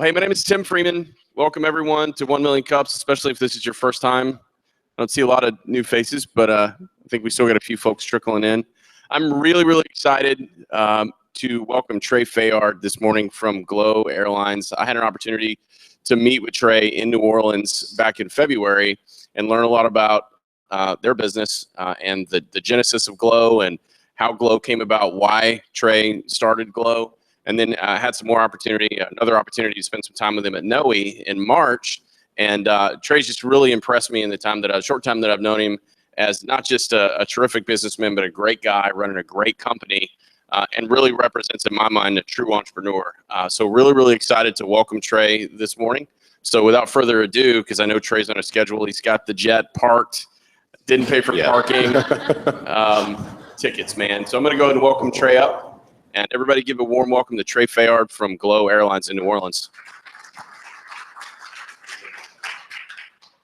Well, hey, my name is Tim Freeman. Welcome, everyone, to 1 Million Cups, especially if this is your first time. I don't see a lot of new faces, but I think we still got a few folks trickling in. I'm really, really excited to welcome Trey Fayard this morning from Glo Airlines. I had an opportunity to meet with Trey in New Orleans back in February and learn a lot about their business and the genesis of Glo and how Glo came about, why Trey started Glo. And then I had some more another opportunity to spend some time with him at NOE in March. And Trey's just really impressed me in the short time that I've known him as not just a terrific businessman, but a great guy running a great company and really represents, in my mind, a true entrepreneur. So really, really excited to welcome Trey this morning. So without further ado, because I know Trey's on a schedule, he's got the jet parked, didn't pay for parking, tickets, man. So I'm going to go ahead and welcome Trey up. And everybody give a warm welcome to Trey Fayard from Glo Airlines in New Orleans.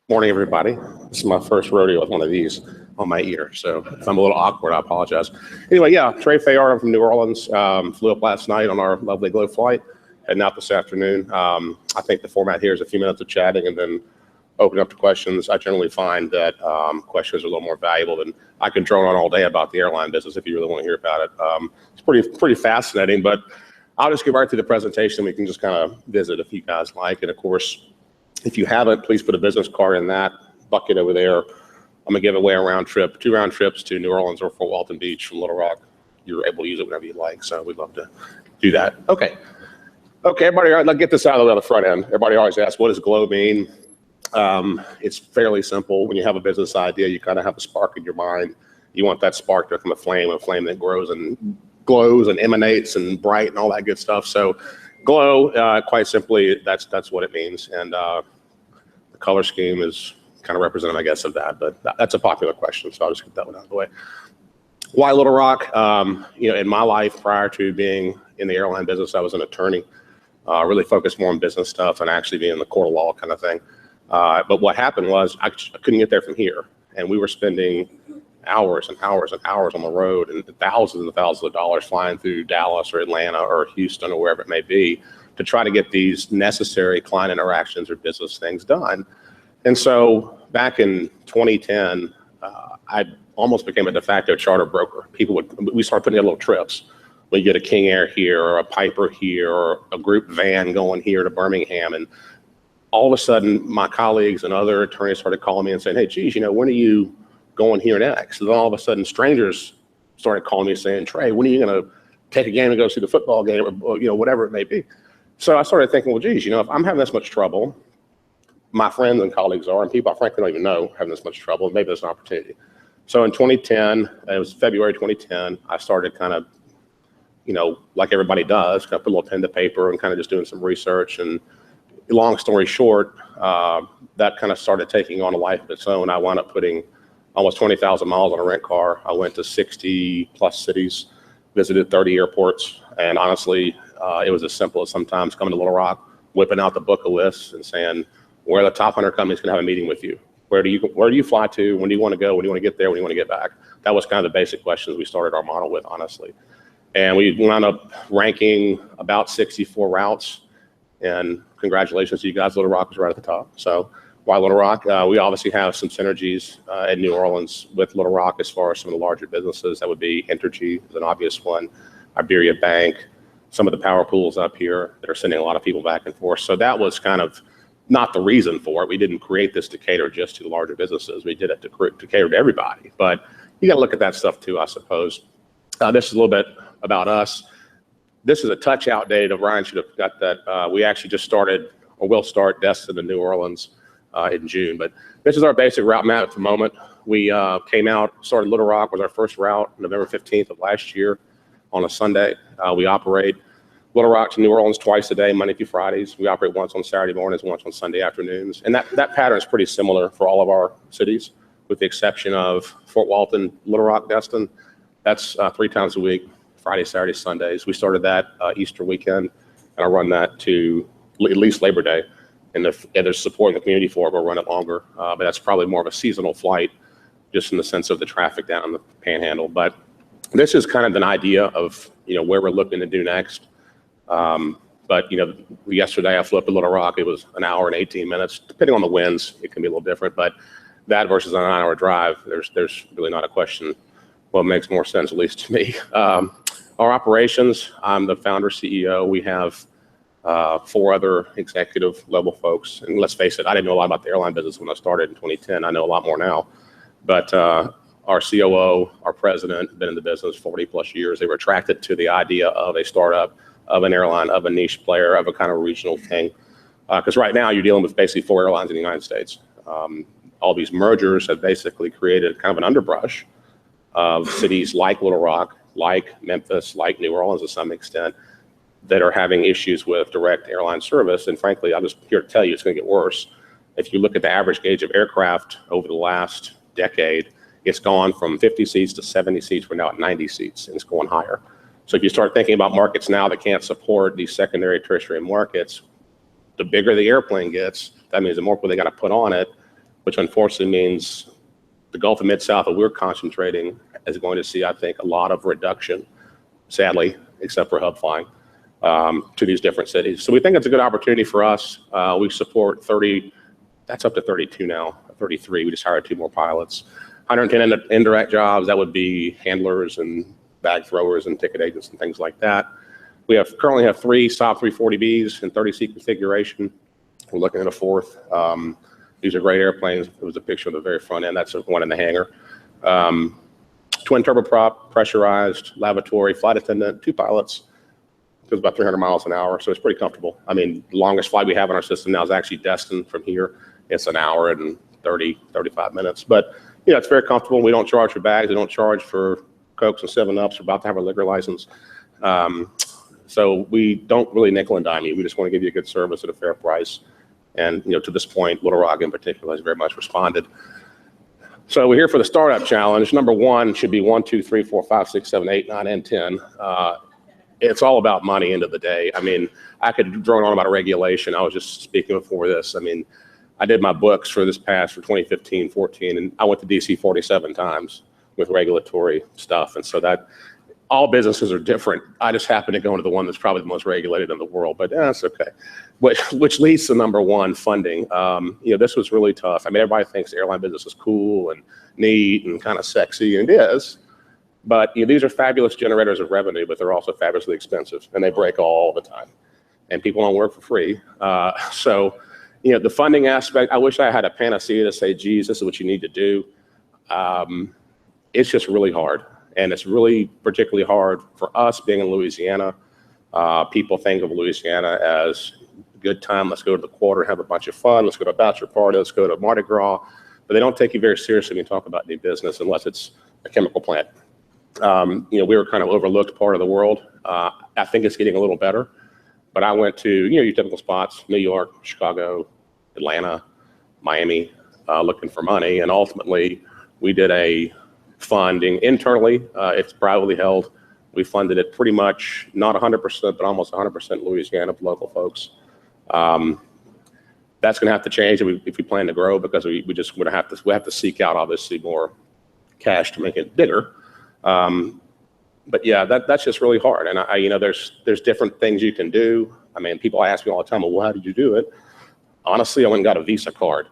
Morning, everybody. This is my first rodeo with one of these on my ear, so if I'm a little awkward, I apologize. Anyway, yeah, Trey Fayard. I'm from New Orleans. Flew up last night on our lovely Glo flight, heading out this afternoon. I think the format here is a few minutes of chatting and then open up to questions. I generally find that questions are a little more valuable than I could drone on all day about the airline business if you really want to hear about it. It's pretty fascinating, but I'll just get right through the presentation. We can just kind of visit if you guys like. And of course, if you haven't, please put a business card in that bucket over there. I'm gonna give away two round trips to New Orleans or Fort Walton Beach from Little Rock. You're able to use it whenever you like, so we'd love to do that. Okay, everybody, all right, let's get this out of the way on the front end. Everybody always asks, what does Glo mean? It's fairly simple. When you have a business idea, you kind of have a spark in your mind. You want that spark to become a flame that grows and glows and emanates and bright and all that good stuff. So Glo, quite simply, that's what it means. And the color scheme is kind of representative, I guess, of that. But that's a popular question, so I'll just get that one out of the way. Why Little Rock? In my life prior to being in the airline business, I was an attorney. Really focused more on business stuff and actually being in the court of law kind of thing. But what happened was I couldn't get there from here. And we were spending hours and hours and hours on the road and thousands of dollars flying through Dallas or Atlanta or Houston or wherever it may be to try to get these necessary client interactions or business things done. And so back in 2010, I almost became a de facto charter broker. We started putting in little trips. We get a King Air here or a Piper here or a group van going here to Birmingham. And all of a sudden, my colleagues and other attorneys started calling me and saying, hey, geez, when are you going here next? And then all of a sudden, strangers started calling me saying, Trey, when are you going to take a game and go see the football game or whatever it may be? So I started thinking, well, geez, if I'm having this much trouble, my friends and colleagues are, and people I frankly don't even know having this much trouble, maybe there's an opportunity. So in 2010, it was February 2010, I started kind of, like everybody does, kind of put a little pen to paper and kind of just doing some research. And long story short, that kind of started taking on a life of its own. I wound up putting almost 20,000 miles on a rent car. I went to 60 plus cities, visited 30 airports. And honestly, it was as simple as sometimes coming to Little Rock, whipping out the book of lists and saying, where are the top 100 companies going to have a meeting with you? Where do you fly to? When do you want to go? When do you want to get there? When do you want to get back? That was kind of the basic questions we started our model with, honestly. And we wound up ranking about 64 routes. And congratulations to you guys, Little Rock was right at the top. So why Little Rock? We obviously have some synergies in New Orleans with Little Rock as far as some of the larger businesses. That would be Entergy is an obvious one, Iberia Bank, some of the power pools up here that are sending a lot of people back and forth. So that was kind of not the reason for it. We didn't create this to cater just to the larger businesses. We did it to cater to everybody. But you got to look at that stuff too, I suppose. This is a little bit about us. This is a touch outdated. Ryan should have got that. We actually just started, or will start, Destin in New Orleans in June. But this is our basic route map at the moment. We came out, started Little Rock, was our first route, November 15th of last year on a Sunday. We operate Little Rock to New Orleans twice a day, Monday through Fridays. We operate once on Saturday mornings, once on Sunday afternoons. And that pattern is pretty similar for all of our cities, with the exception of Fort Walton, Little Rock, Destin. That's 3 times a week, Friday, Saturday, Sundays. We started that Easter weekend, and I run that to at least Labor Day. And if there's support in the community for it, we'll run it longer. But that's probably more of a seasonal flight, just in the sense of the traffic down in the Panhandle. But this is kind of an idea of where we're looking to do next. But yesterday I flew up to Little Rock. It was an hour and 18 minutes. Depending on the winds, it can be a little different. But that versus a 9-hour drive, there's really not a question. What makes more sense, at least to me. Our operations, I'm the founder, CEO. We have 4 other executive level folks. And let's face it, I didn't know a lot about the airline business when I started in 2010. I know a lot more now. But our COO, our president, been in the business 40 plus years. They were attracted to the idea of a startup, of an airline, of a niche player, of a kind of regional thing. Because right now you're dealing with basically 4 airlines in the United States. All these mergers have basically created kind of an underbrush of cities like Little Rock, like Memphis, like New Orleans to some extent, that are having issues with direct airline service. And frankly, I'm just here to tell you it's going to get worse. If you look at the average gauge of aircraft over the last decade, it's gone from 50 seats to 70 seats. We're now at 90 seats, and it's going higher. So if you start thinking about markets now that can't support these secondary, tertiary markets, the bigger the airplane gets, that means the more people they got to put on it, which unfortunately means the Gulf of Mid-South that we're concentrating is going to see, I think, a lot of reduction, sadly, except for hub flying, to these different cities. So we think it's a good opportunity for us. We support 30, that's up to 32 now, 33. We just hired 2 more pilots. 110 indirect jobs, that would be handlers and bag throwers and ticket agents and things like that. We currently have 3 Saab 340Bs in 30-seat configuration. We're looking at a 4th. These are great airplanes. There was a picture of the very front end. That's the one in the hangar. Twin turboprop, pressurized, lavatory, flight attendant, 2 pilots. It goes about 300 miles an hour, so it's pretty comfortable. I mean, the longest flight we have in our system now is actually Destin from here. It's an hour and 30, 35 minutes. But it's very comfortable. We don't charge for bags. We don't charge for Cokes and 7-Ups. We're about to have our liquor license. So we don't really nickel and dime you. We just want to give you a good service at a fair price. And to this point, Little Rock in particular has very much responded. So we're here for the startup challenge. Number 1 should be 1, 2, 3, 4, 5, 6, 7, 8, 9, and 10. It's all about money end of the day. I mean, I could drone on about regulation. I was just speaking before this. I mean, I did my books for 2015, 14, and I went to DC 47 times with regulatory stuff. And so that all businesses are different. I just happen to go into the one that's probably the most regulated in the world, but that's okay. Which leads to number 1, funding. This was really tough. I mean, everybody thinks the airline business is cool and neat and kind of sexy, and it is. But these are fabulous generators of revenue, but they're also fabulously expensive, and they break all the time. And people don't work for free. So the funding aspect, I wish I had a panacea to say, geez, this is what you need to do. It's just really hard. And it's really particularly hard for us being in Louisiana. People think of Louisiana as a good time. Let's go to the quarter, have a bunch of fun. Let's go to a bachelor party. Let's go to Mardi Gras. But they don't take you very seriously when you talk about new business unless it's a chemical plant. We were kind of overlooked part of the world. I think it's getting a little better. But I went to, your typical spots, New York, Chicago, Atlanta, Miami, looking for money. And ultimately, we did a funding internally. It's privately held. We funded it pretty much, not 100%, but almost 100% Louisiana with local folks. That's going to have to change if we plan to grow, because we have to seek out, obviously, more cash to make it bigger. But yeah, that's just really hard. And there's different things you can do. I mean, people ask me all the time, well, how did you do it? Honestly, I went and got a Visa card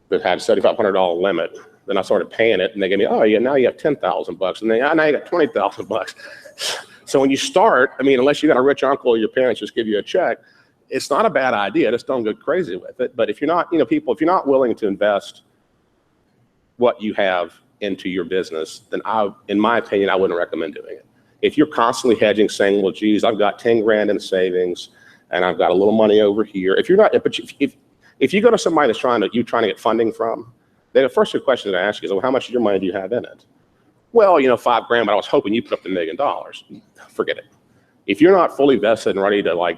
that had $7,500 limit. Then I started paying it, and they gave me, oh yeah, now you have $10,000, and then now you got $20,000. So when you start, I mean, unless you got a rich uncle or your parents just give you a check, it's not a bad idea. Just don't go crazy with it. But if you're not, if you're not willing to invest what you have into your business, then in my opinion, I wouldn't recommend doing it. If you're constantly hedging, saying, well, geez, I've got 10 grand in savings, and I've got a little money over here. If you're not, if you go to somebody that's trying to get funding from, then the first question I ask you is, well, how much of your money do you have in it? Well, $5 grand, but I was hoping you put up the $1 million. Forget it. If you're not fully vested and ready to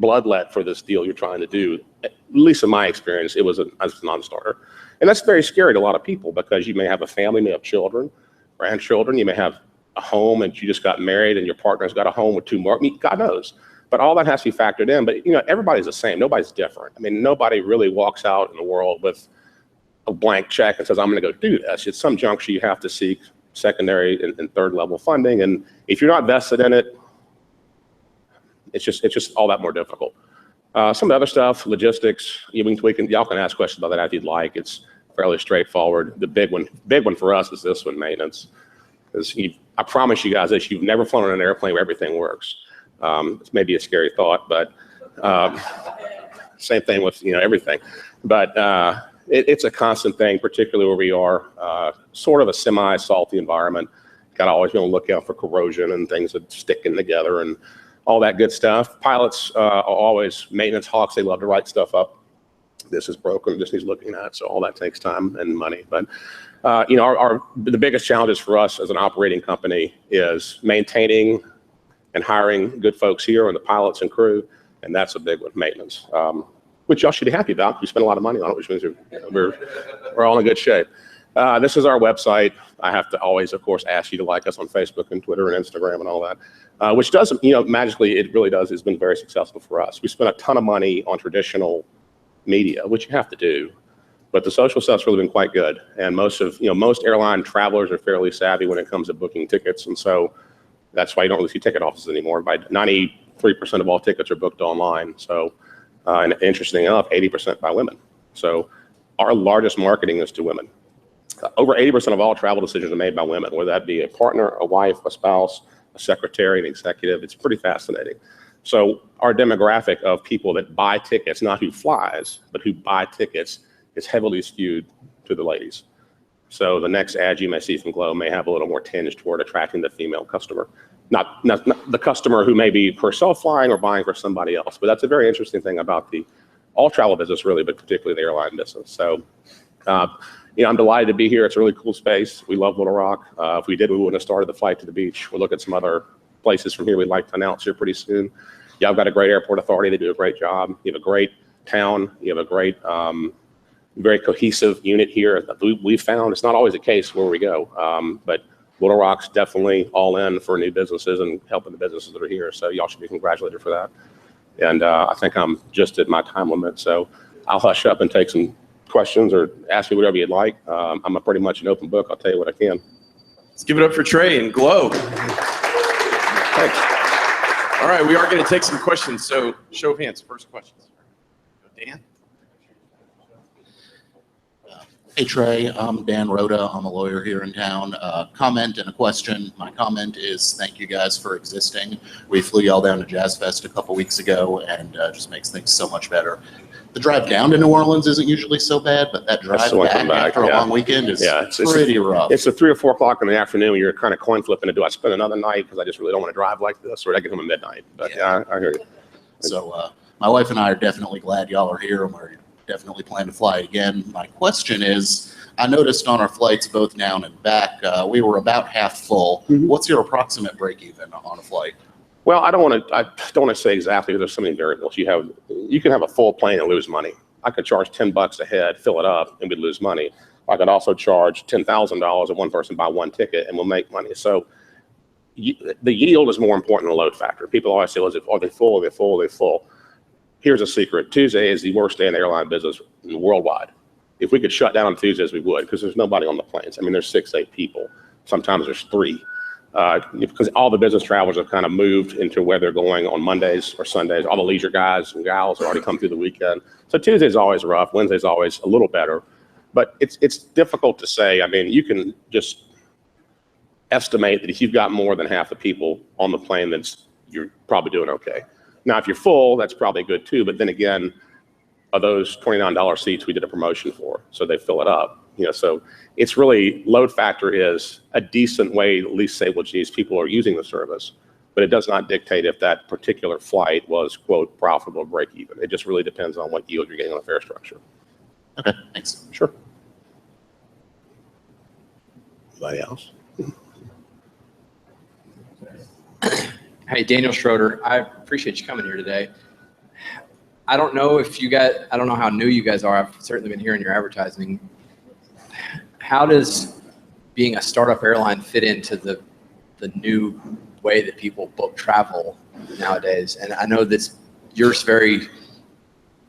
bloodlet for this deal you're trying to do, at least in my experience, it was a non-starter. And that's very scary to a lot of people, because you may have a family, you may have children, grandchildren, you may have a home, and you just got married and your partner's got a home with 2 more. I mean, God knows. But all that has to be factored in. But everybody's the same. Nobody's different. I mean, nobody really walks out in the world with a blank check and says, I'm going to go do this. At some juncture, you have to seek secondary and third level funding. And if you're not vested in it, It's just all that more difficult. Some of the other stuff, logistics, y'all can ask questions about that if you'd like. It's fairly straightforward. The big one for us is this one, maintenance. Because I promise you guys this, you've never flown on an airplane where everything works. It's maybe a scary thought, but same thing with everything. But it's a constant thing, particularly where we are sort of a semi-salty environment. Got to always be on the lookout for corrosion and things that sticking together and all that good stuff. Pilots are always maintenance hawks. They love to write stuff up. This is broken. This needs looking at. So all that takes time and money. But the biggest challenges for us as an operating company is maintaining and hiring good folks here and the pilots and crew, and that's a big one, maintenance, which y'all should be happy about. We spend a lot of money on it, which means we're all in good shape. This is our website. I have to always, of course, ask you to like us on Facebook and Twitter and Instagram and all that, which doesn't, magically, it really does. It's been very successful for us. We spent a ton of money on traditional media, which you have to do, but the social stuff's really been quite good. And most airline travelers are fairly savvy when it comes to booking tickets, and so that's why you don't really see ticket offices anymore. By 93% of all tickets are booked online. So, and interesting enough, 80% by women. So, our largest marketing is to women. Over 80% of all travel decisions are made by women, whether that be a partner, a wife, a spouse, a secretary, an executive. It's pretty fascinating. So our demographic of people that buy tickets, not who flies, but who buy tickets, is heavily skewed to the ladies. So the next ad you may see from Glo may have a little more tinge toward attracting the female customer. Not the customer who may be herself flying or buying for somebody else. But that's a very interesting thing about the all travel business, really, but particularly the airline business. So I'm delighted to be here. It's a really cool space. We love Little Rock. If we did, we wouldn't have started the flight to the beach. We'll look at some other places from here we'd like to announce here pretty soon. Y'all got a great airport authority. They do a great job. You have a great town. You have a great, very cohesive unit here. We've found it's not always the case where we go, but Little Rock's definitely all in for new businesses and helping the businesses that are here. So y'all should be congratulated for that. And I think I'm just at my time limit. So I'll hush up and take some questions or ask me whatever you'd like. I'm pretty much an open book. I'll tell you what I can. Let's give it up for Trey and Glo. Thanks. All right, we are going to take some questions. So show of hands, first questions. Dan? Hey Trey, I'm Dan Rhoda. I'm a lawyer here in town. Comment and a question. My comment is thank you guys for existing. We flew y'all down to Jazz Fest a couple weeks ago and just makes things so much better. The drive down to New Orleans isn't usually so bad, but that drive back after a long weekend is pretty rough. It's 3 or 4 o'clock in the afternoon when you're kind of coin flipping to do I spend another night because I just really don't want to drive like this, or I get home at midnight. But yeah, I hear you. So my wife and I are definitely glad y'all are here, and we're definitely plan to fly again. My question is, I noticed on our flights both down and back, we were about half full. Mm-hmm. What's your approximate break even on a flight? Well, I don't want to say exactly because there's so many variables. You can have a full plane and lose money. I could charge $10 a head, fill it up, and we'd lose money. I could also charge $10,000 and one person buy one ticket, and we'll make money. So the yield is more important than the load factor. People always say, are they full? Are they full? Are they full? Here's a secret. Tuesday is the worst day in the airline business worldwide. If we could shut down on Tuesdays, we would, because there's nobody on the planes. I mean, there's 6, 8 people. Sometimes there's 3. Because all the business travelers have kind of moved into where they're going on Mondays or Sundays. All the leisure guys and gals have already come through the weekend. So Tuesday's always rough. Wednesday's always a little better. But it's difficult to say. I mean, you can just estimate that if you've got more than half the people on the plane, you're probably doing okay. Now, if you're full, that's probably good too. But then again, are those $29 seats we did a promotion for, so they fill it up. So it's really, load factor is a decent way to at least say, well, geez, people are using the service, but it does not dictate if that particular flight was, quote, profitable or break even. It just really depends on what yield you're getting on the fare structure. Okay, thanks. Sure. Anybody else? Hey, Daniel Schroeder. I appreciate you coming here today. I don't know how new you guys are. I've certainly been hearing your advertising. How does being a startup airline fit into the new way that people book travel nowadays? And I know that you're very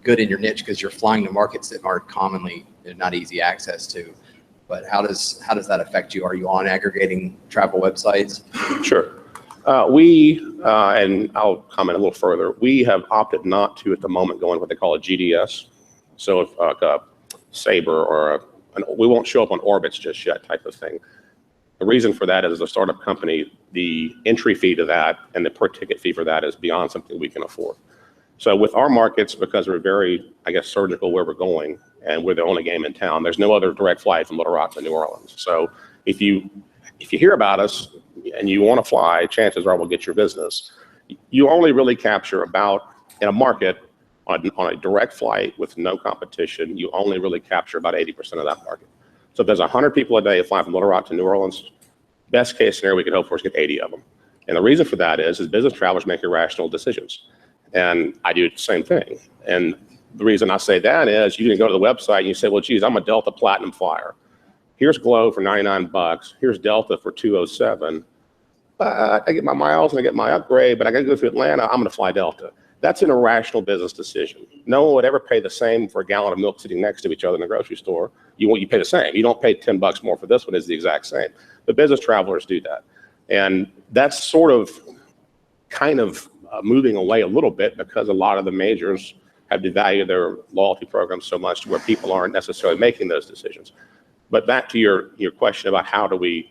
good in your niche because you're flying to markets that aren't commonly, not easy access to. But how does that affect you? Are you on aggregating travel websites? Sure. And I'll comment a little further, we have opted not to at the moment go in what they call a GDS. So if like a Sabre or we won't show up on orbits just yet type of thing. The reason for that is as a startup company, the entry fee to that and the per ticket fee for that is beyond something we can afford. So with our markets, because we're very, I guess, surgical where we're going, and we're the only game in town, there's no other direct flight from Little Rock to New Orleans. So if you hear about us and you want to fly, chances are we'll get your business. You only really capture about, in a market, on a direct flight with no competition, you only really capture about 80% of that market. So if there's 100 people a day flying from Little Rock to New Orleans, best case scenario we could hope for is get 80 of them. And the reason for that is business travelers make irrational decisions. And I do the same thing. And the reason I say that is you can go to the website and you say, well, geez, I'm a Delta Platinum flyer. Here's Glo for 99 bucks. Here's Delta for 207. I get my miles and I get my upgrade, but I got to go to Atlanta. I'm going to fly Delta. That's an irrational business decision. No one would ever pay the same for a gallon of milk sitting next to each other in the grocery store. You pay the same. You don't pay 10 bucks more for this one. It's the exact same. The business travelers do that. And that's sort of kind of moving away a little bit because a lot of the majors have devalued their loyalty programs so much to where people aren't necessarily making those decisions. But back to your question about how do we,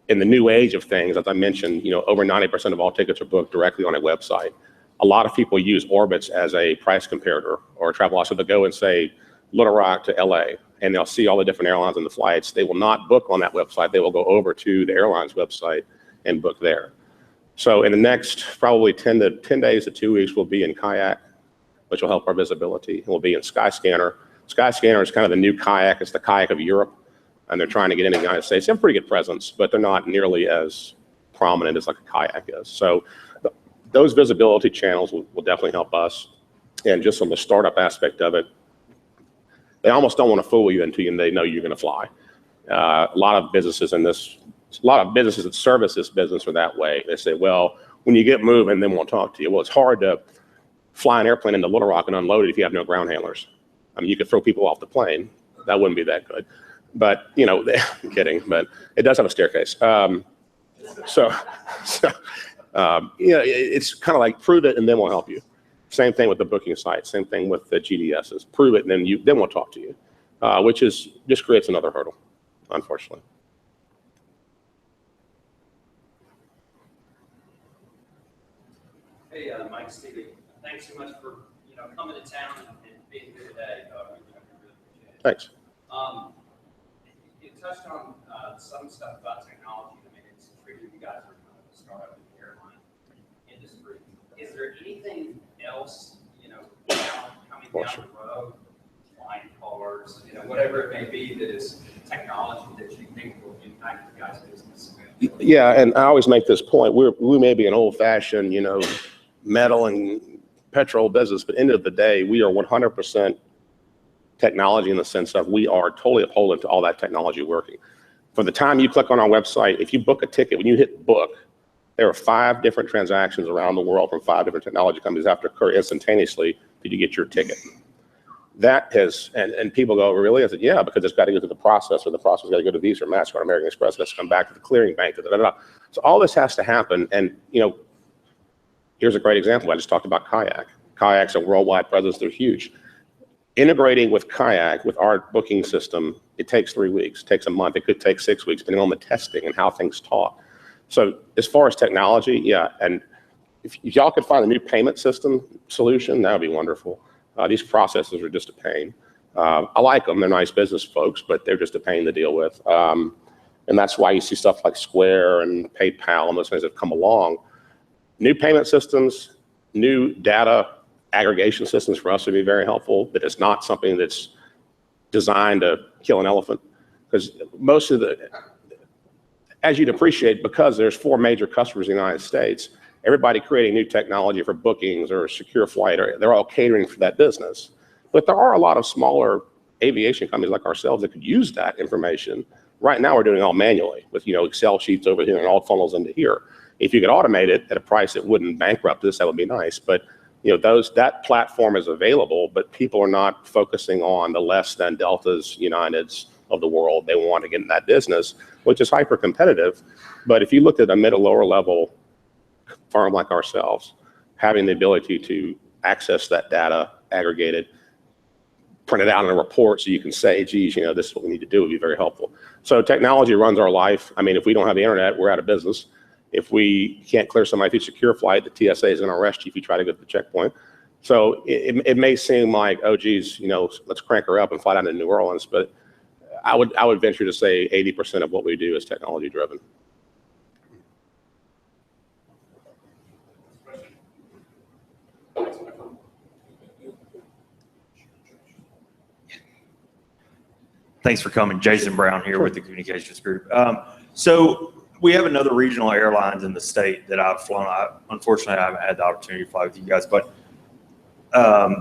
in the new age of things, as I mentioned, over 90% of all tickets are booked directly on a website. A lot of people use orbits as a price comparator or a travel option. So they'll go and say Little Rock to LA, and they'll see all the different airlines and the flights. They will not book on that website. They will go over to the airline's website and book there. So in the next probably 10 days to 2 weeks, we'll be in Kayak, which will help our visibility. And we'll be in Skyscanner. Skyscanner is kind of the new Kayak. It's the Kayak of Europe, and they're trying to get into the United States. They have a pretty good presence, but they're not nearly as prominent as like a Kayak is. So those visibility channels will definitely help us. And just from the startup aspect of it, they almost don't want to fool you until they know you're going to fly. A lot of businesses that service this business are that way. They say, well, when you get moving, then we'll talk to you. Well, it's hard to fly an airplane into Little Rock and unload it if you have no ground handlers. I mean, you could throw people off the plane. That wouldn't be that good. But, I'm kidding, but it does have a staircase. It's kind of like prove it and then we'll help you. Same thing with the booking site. Same thing with the GDSs. Prove it and then we'll talk to you, which just creates another hurdle, unfortunately. Hey, Mike, Stevie. Thanks so much for coming to town and being here today. Really appreciate it. Thanks. You touched on some stuff about technology. I mean, it's true you guys are kind of a startup in the airline industry. Is there anything else, coming down the road, flying cars, whatever it may be, that is technology that you think will impact your guys' business? Yeah, and I always make this point. We may be an old-fashioned, metal and petrol business, but end of the day, we are 100% technology in the sense of we are totally upholding to all that technology working. From the time you click on our website, if you book a ticket, when you hit book, there are 5 different transactions around the world from 5 different technology companies that have to occur instantaneously for you to get your ticket. That has, and people go, really? I said, yeah, because it's got to go through the processor. The processor's got to go to Visa, MasterCard, American Express. It has to come back to the clearing bank. So all this has to happen. And, here's a great example. I just talked about Kayak. Kayak's a worldwide presence. They're huge. Integrating with Kayak, with our booking system, it takes 3 weeks. It takes a month. It could take 6 weeks, depending on the testing and how things talk. So as far as technology, yeah, and if y'all could find a new payment system solution, that would be wonderful. These processors are just a pain. I like them. They're nice business folks, but they're just a pain to deal with. And that's why you see stuff like Square and PayPal and those things that have come along. New payment systems, new data aggregation systems for us would be very helpful, but it's not something that's designed to kill an elephant. Because most of as you'd appreciate, because there's 4 major customers in the United States, everybody creating new technology for bookings or secure flight, they're all catering for that business. But there are a lot of smaller aviation companies like ourselves that could use that information. Right now, we're doing it all manually with Excel sheets over here and all funnels into here. If you could automate it at a price that wouldn't bankrupt us, that would be nice. But that platform is available, but people are not focusing on the less than Deltas, Uniteds of the world. They want to get in that business. which is hyper competitive. But if you look at a mid or lower level firm like ourselves, having the ability to access that data, aggregate it, print it out in a report so you can say, geez, you know, this is what we need to do would be very helpful. So technology runs our life. I mean, if we don't have the internet, we're out of business. If we can't clear somebody through secure flight, the TSA is going to arrest you if you try to go to the checkpoint. So it may seem like, oh, geez, you know, let's crank her up and fly down to New Orleans. But I would venture to say 80% of what we do is technology driven. Thanks for coming. Jason Brown here with the Communications Group. So we have another regional airlines in the state that I've flown. Unfortunately, I haven't had the opportunity to fly with you guys, but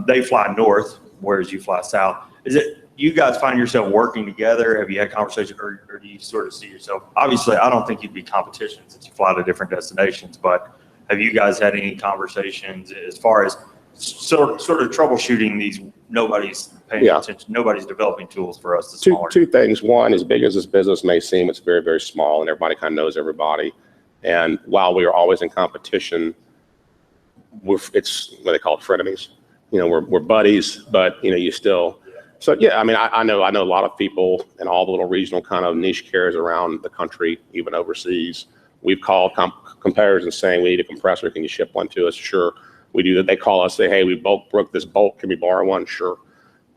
they fly north, whereas you fly south. Is it you guys find yourself working together? Have you had conversations, or do you sort of see yourself? Obviously, I don't think you'd be competition since you fly to different destinations, but have you guys had any conversations as far as sort of troubleshooting these? Nobody's paying attention. Nobody's developing tools for us. Two things. One, as big as this business may seem, it's very, very small, and everybody kind of knows everybody. And while we are always in competition, it's what they call frenemies. You know, we're buddies, but you know, you still. So yeah, I mean, I know a lot of people in all the little regional kind of niche carriers around the country, even overseas. We've called competitors and saying, we need a compressor. Can you ship one to us? Sure. We do that. They call us, say, hey, we broke this bolt. Can we borrow one? Sure.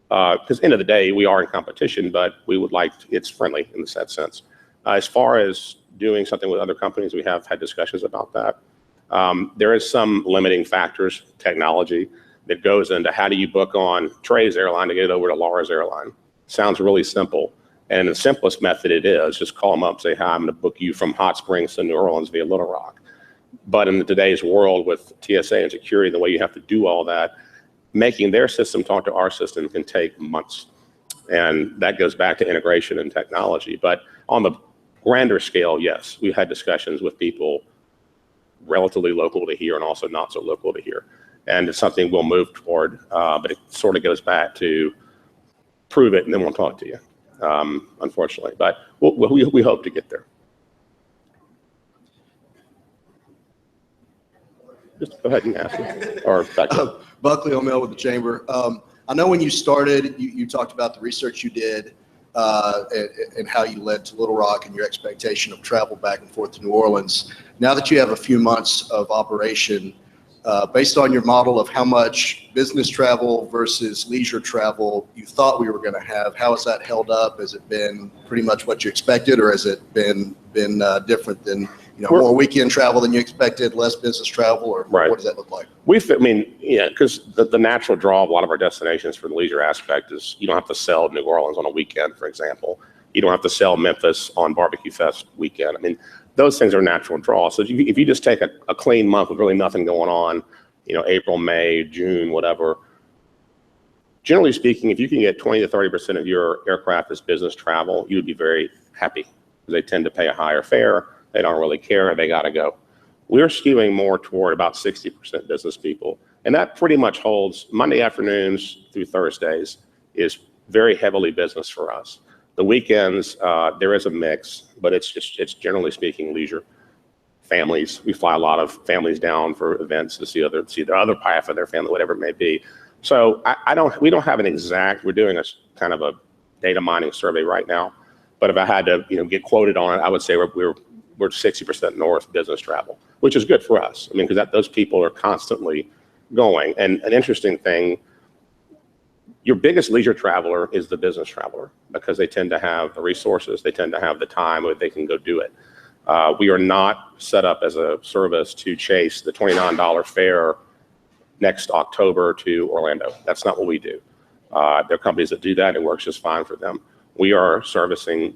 Because end of the day, we are in competition, but we would like, it's friendly in that sense. As far as doing something with other companies, we have had discussions about that. There is some limiting factors, technology, that goes into how do you book on Trey's airline to get it over to Laura's airline. Sounds really simple. And the simplest method it is, just call them up and say, hi, I'm going to book you from Hot Springs to New Orleans via Little Rock. But in today's world with TSA and security, the way you have to do all that, making their system talk to our system can take months. And that goes back to integration and technology. But on the grander scale, yes, we've had discussions with people relatively local to here and also not so local to here. And it's something we'll move toward, but it sort of goes back to prove it and then we'll talk to you, unfortunately. But we hope to get there. Just go ahead and ask it. Or back up. Buckley O'Mell with the Chamber. I know when you started, you talked about the research you did and how you led to Little Rock and your expectation of travel back and forth to New Orleans. Now that you have a few months of operation, based on your model of how much business travel versus leisure travel you thought we were going to have, how has that held up? Has it been pretty much what you expected, or has it been different than, you know, more weekend travel than you expected, less business travel, or what does that look like? Because the natural draw of a lot of our destinations for the leisure aspect is you don't have to sell New Orleans on a weekend, for example. You don't have to sell Memphis on Barbecue Fest weekend. I mean, those things are natural draw. So if you just take a clean month with really nothing going on, you know, April, May, June, whatever, generally speaking, if you can get 20 to 30% of your aircraft as business travel, you would be very happy because they tend to pay a higher fare. They don't really care. They got to go. We're skewing more toward about 60% business people. And that pretty much holds Monday afternoons through Thursdays is very heavily business for us. The weekends, there is a mix, but it's generally speaking leisure. Families, we fly a lot of families down for events to see the other half of their family, whatever it may be. So we don't have an exact. We're doing a kind of a data mining survey right now. But if I had to, get quoted on it, I would say we're 60% north business travel, which is good for us. I mean, because those people are constantly going. And an interesting thing. Your biggest leisure traveler is the business traveler because they tend to have the resources, they tend to have the time where they can go do it. We are not set up as a service to chase the $29 fare next October to Orlando. That's not what we do. There are companies that do that. It works just fine for them. We are servicing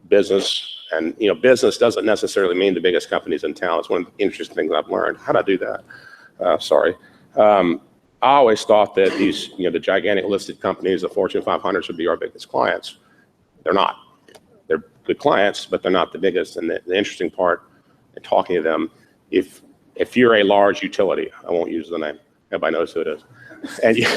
business, and business doesn't necessarily mean the biggest companies in town. It's one of the interesting things I've learned. How'd I do that? Sorry. I always thought that these, the gigantic listed companies, the Fortune 500 should be our biggest clients. They're not. They're good clients, but they're not the biggest. And the interesting part in talking to them, if you're a large utility, I won't use the name, everybody knows who it is. and you,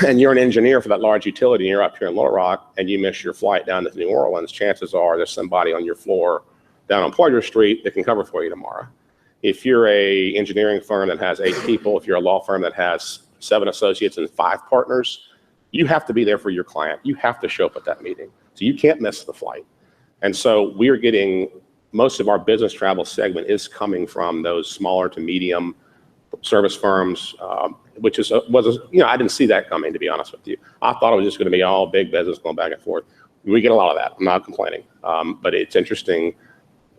and you're an engineer for that large utility, and you're up here in Little Rock, and you miss your flight down to New Orleans, chances are there's somebody on your floor down on Poitier Street that can cover for you tomorrow. If you're a engineering firm that has 8 people, if you're a law firm that has 7 associates and 5 partners, you have to be there for your client. You have to show up at that meeting. So you can't miss the flight. And so we're getting, most of our business travel segment is coming from those smaller to medium service firms, which is, I didn't see that coming, to be honest with you. I thought it was just going to be all big business going back and forth. We get a lot of that. I'm not complaining. But it's interesting,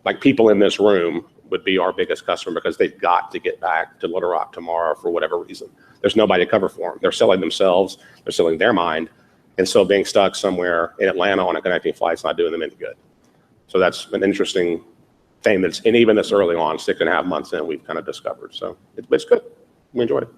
like people in this room would be our biggest customer because they've got to get back to Little Rock tomorrow for whatever reason. There's nobody to cover for them. They're selling themselves. They're selling their mind. And so being stuck somewhere in Atlanta on a connecting flight's not doing them any good. So that's an interesting thing and even this early on, 6.5 months in, we've kind of discovered. So it's good. We enjoyed it.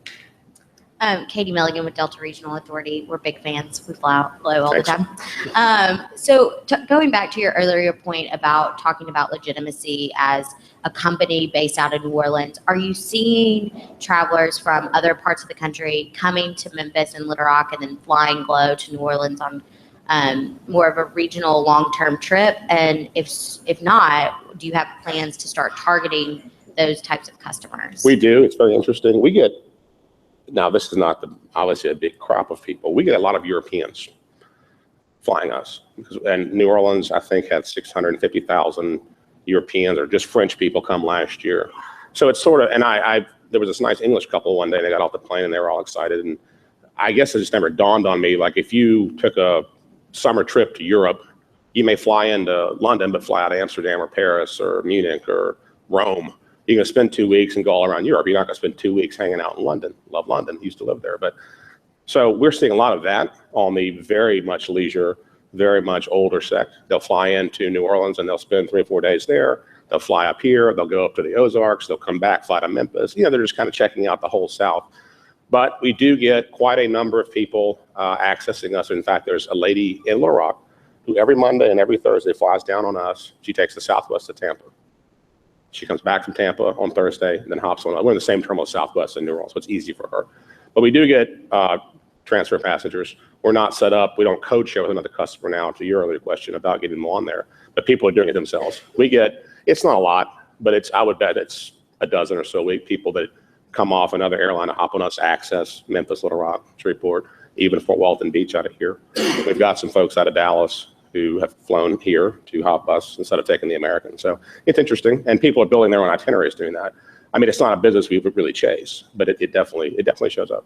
Katie Milligan with Delta Regional Authority. We're big fans. We fly low all Thanks. the time. So going back to your earlier point about talking about legitimacy as a company based out of New Orleans, are you seeing travelers from other parts of the country coming to Memphis and Little Rock and then flying Glo to New Orleans on more of a regional long-term trip? And if not, do you have plans to start targeting those types of customers? We do. It's very interesting. We get, now this is not obviously a big crop of people. We get a lot of Europeans flying us. And New Orleans, I think, had 650,000 Europeans or just French people come last year. So it's sort of, and there was this nice English couple one day, they got off the plane and they were all excited. And I guess it just never dawned on me, like if you took a summer trip to Europe, you may fly into London, but fly out of Amsterdam or Paris or Munich or Rome. You're going to spend 2 weeks and go all around Europe. You're not going to spend 2 weeks hanging out in London. Love London. Used to live there. But so we're seeing a lot of that on the very much leisure, very much older sect. They'll fly into New Orleans and they'll spend 3 or 4 days there. They'll fly up here. They'll go up to the Ozarks. They'll come back, fly to Memphis. They're just kind of checking out the whole South. But we do get quite a number of people accessing us. In fact, there's a lady in Little Rock who every Monday and every Thursday flies down on us. She takes the Southwest to Tampa. She comes back from Tampa on Thursday and then hops on. We're in the same terminal as Southwest in New Orleans, so it's easy for her. But we do get transfer passengers. We're not set up. We don't code share with another customer now, to your earlier question about getting them on there. But people are doing it themselves. We get, it's not a lot, but I would bet it's a dozen or so a week, people that come off another airline to hop on us, access Memphis, Little Rock, Shreveport, even Fort Walton Beach out of here. We've got some folks out of Dallas who have flown here to hop us instead of taking the American. So it's interesting, and people are building their own itineraries doing that. I mean, it's not a business we would really chase, but it definitely shows up.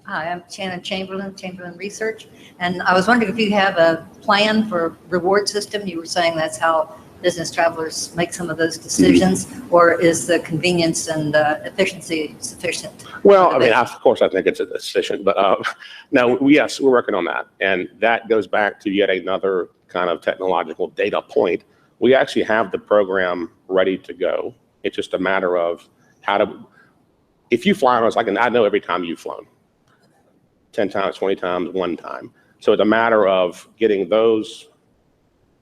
Hi, I'm Shannon Chamberlain Research, and I was wondering if you have a plan for reward system. You were saying that's how business travelers make some of those decisions, or is the convenience and efficiency sufficient? Well, I mean, of course, I think it's efficient, but no, yes, we're working on that. And that goes back to yet another kind of technological data point. We actually have the program ready to go. It's just a matter of if you fly on us, I know every time you've flown, 10 times, 20 times, one time. So it's a matter of getting those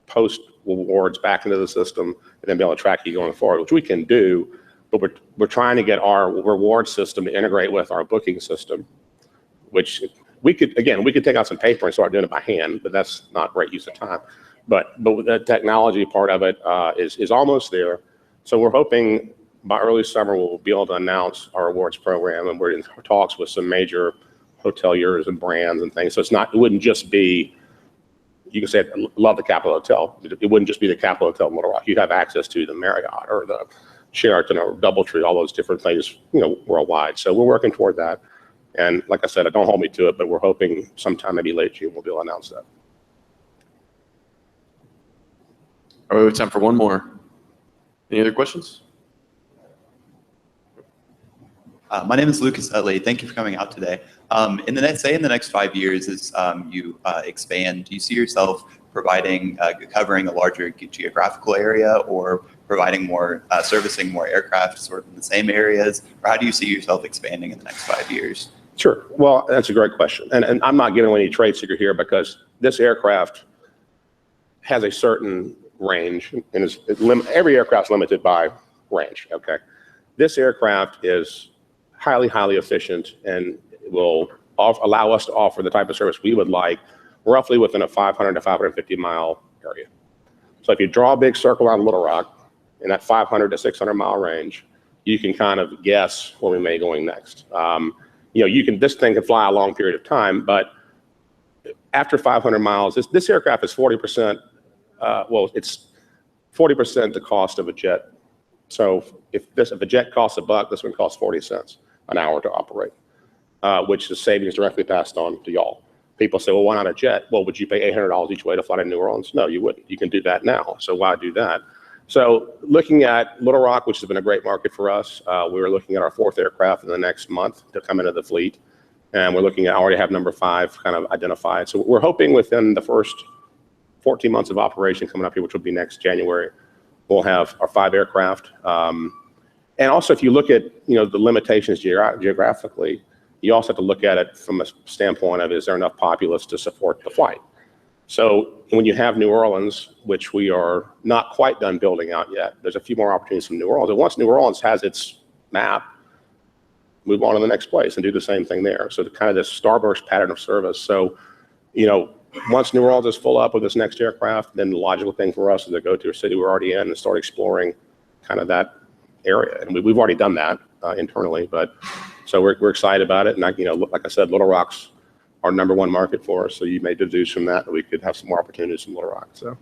post rewards back into the system and then be able to track you going forward, which we can do, but we're trying to get our reward system to integrate with our booking system, which we could take out some paper and start doing it by hand, but that's not great use of time. But the technology part of it is almost there. So we're hoping by early summer we'll be able to announce our rewards program, and we're in talks with some major hoteliers and brands and things. So it wouldn't just be, you can say, love the Capitol Hotel. It wouldn't just be the Capitol Hotel in Little Rock. You'd have access to the Marriott or the Sheraton or Doubletree, all those different places, worldwide. So we're working toward that. And like I said, don't hold me to it, but we're hoping sometime maybe late June we'll be able to announce that. All right, we have time for one more. Any other questions? My name is Lucas Utley. Thank you for coming out today. In the next 5 years, as you expand, do you see yourself covering a larger geographical area, or providing more, servicing more aircraft sort of in the same areas? Or how do you see yourself expanding in the next 5 years? Sure. Well, that's a great question. And I'm not giving away any trade secret here, because this aircraft has a certain range, and every aircraft's limited by range, okay? This aircraft is highly, highly efficient and will allow us to offer the type of service we would like roughly within a 500 to 550 mile area. So if you draw a big circle on Little Rock in that 500 to 600 mile range, you can kind of guess where we may be going next. This thing can fly a long period of time, but after 500 miles, this aircraft is 40%, it's 40% the cost of a jet. So if a jet costs $1, this one costs 40 cents an hour to operate, which the savings directly passed on to y'all. People say, well, why not a jet? Well, would you pay $800 each way to fly to New Orleans? No, you wouldn't. You can do that now. So why do that? So looking at Little Rock, which has been a great market for us, we were looking at our 4th aircraft in the next month to come into the fleet. And we're looking at, already have number 5 kind of identified. So we're hoping within the first 14 months of operation coming up here, which will be next January, we'll have our 5 aircraft. And also, if you look at the limitations geographically, you also have to look at it from a standpoint of, is there enough populace to support the flight? So when you have New Orleans, which we are not quite done building out yet, there's a few more opportunities from New Orleans. And once New Orleans has its map, move on to the next place and do the same thing there. So kind of this starburst pattern of service. So, once New Orleans is full up with this next aircraft, then the logical thing for us is to go to a city we're already in and start exploring kind of that area. And we've already done that internally, but so we're excited about it. And like I said, Little Rock's our number 1 market for us. So you may deduce from that we could have some more opportunities in Little Rock. So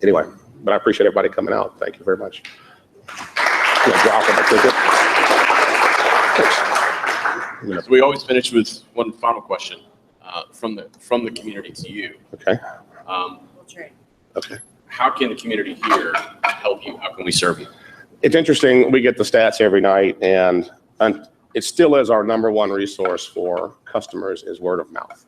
anyway, but I appreciate everybody coming out. Thank you very much. So we always finish with one final question from the community to you. Okay. Okay. How can the community here help you? How can we serve you? It's interesting. We get the stats every night, and it still is our number 1 resource for customers is word of mouth.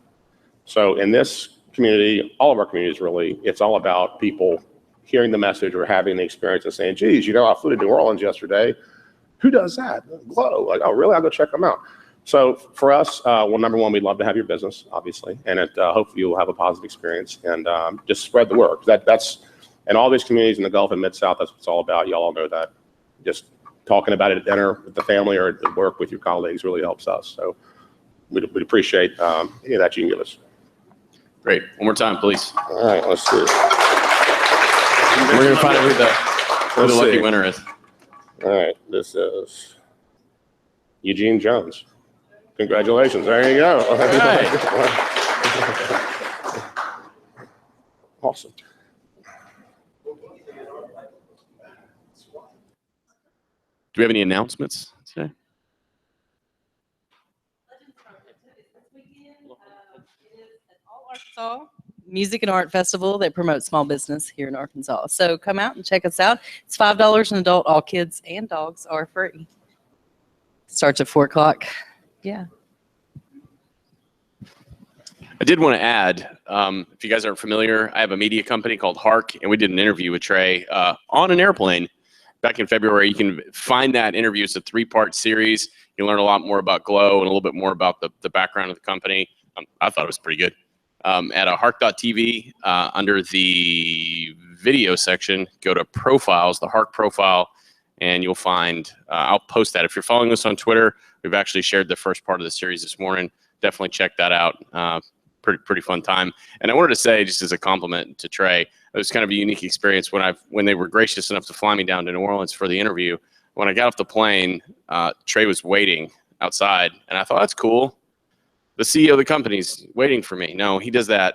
So in this community, all of our communities really, it's all about people hearing the message or having the experience and saying, geez, I flew to New Orleans yesterday. Who does that? Glo. Like, oh, really? I'll go check them out. So for us, number 1, we'd love to have your business, obviously, and hopefully you'll have a positive experience and just spread the word. That's in all these communities in the Gulf and Mid-South, that's what it's all about. Y'all all know that. Just talking about it at dinner with the family or at work with your colleagues really helps us. So we'd appreciate any of that you can give us. Great. One more time, please. All right, let's see. We're going to find out who the lucky winner is. All right, this is Eugene Jones. Congratulations. There you go. All right. Awesome. Do we have any announcements today? Arkansas Music and Art Festival that promotes small business here in Arkansas. So come out and check us out. It's $5 an adult. All kids and dogs are free. Starts at 4 o'clock. Yeah. I did want to add, if you guys aren't familiar, I have a media company called Hark, and we did an interview with Trey on an airplane back in February. You can find that interview. It's a 3-part series. You learn a lot more about Glo and a little bit more about the background of the company. I thought it was pretty good. At hark.tv, under the video section, go to profiles, the Hark profile, and you'll find, I'll post that. If you're following us on Twitter, we've actually shared the first part of the series this morning. Definitely check that out. Pretty fun time. And I wanted to say, just as a compliment to Trey, it was kind of a unique experience when they were gracious enough to fly me down to New Orleans for the interview. When I got off the plane, Trey was waiting outside, and I thought, that's cool. The CEO of the company's waiting for me. No, he does that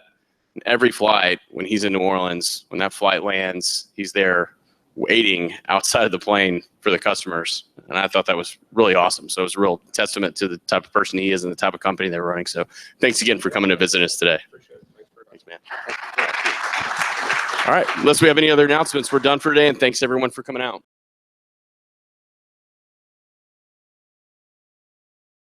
in every flight when he's in New Orleans. When that flight lands, he's there waiting outside of the plane for the customers. And I thought that was really awesome. So it was a real testament to the type of person he is and the type of company they're running. So thanks again for coming to visit us today. Thanks, man. All right. Unless we have any other announcements, we're done for today. And thanks everyone for coming out.